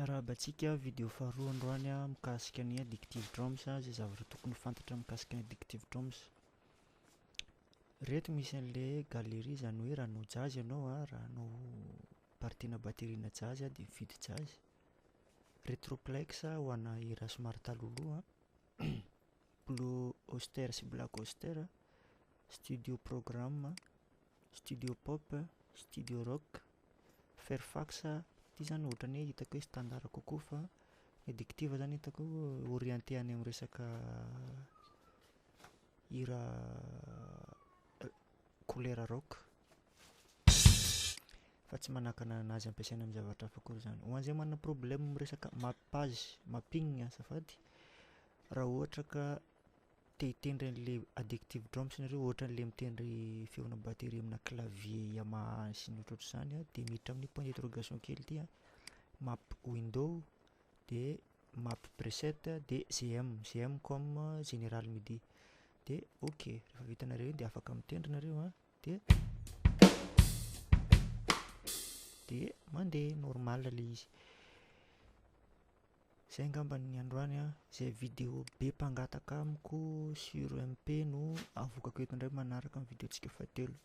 Miarabantsika vidéo faharoa androany mikasika ny addictive drums, izay zavatra tokony fantatra mikasika ny addictive drums. Reto misy an'ilay galerie, izany hoe raha hanao jazz ianao, raha hanao partina batterina jazz dia mividy jazz. Retroplex ho anà hira somary talohaloha, Blue Auster sy Black Auster, Studio Programme, Studio Pop, Studio Rock, Fairfax. Ity zany ohatran'ny hoe hitako hoe standard kokoa fa ny addictive zany hitako orienté any amin'ny resaka hira couleur rock, fa tsy manakana anazy ampiasaina amin'ny zavatra hafa akory zany. Ho an'izay manana problème amin'ny resaka mapping azafady, raha ohatra ka te hitendry an'ilay addictive drums nareo, ohatran'ilay mitendry feona batterie amina clavier Yamaha sy ny ohatrohatr'izany, dia miditra amin'ny point d'interrogation kely ity: map window, dia map preset, dia GM comme General MIDI. Dia ok, rehefa vitanareo iny dia afaka mitendry nareo, dia mandeha normal ilay izy. Izay angamba ny androany, izay vidéo be mpangataka amiko sur MP no avokako eto indray manaraka amin'ny vidéontsika fahatelo.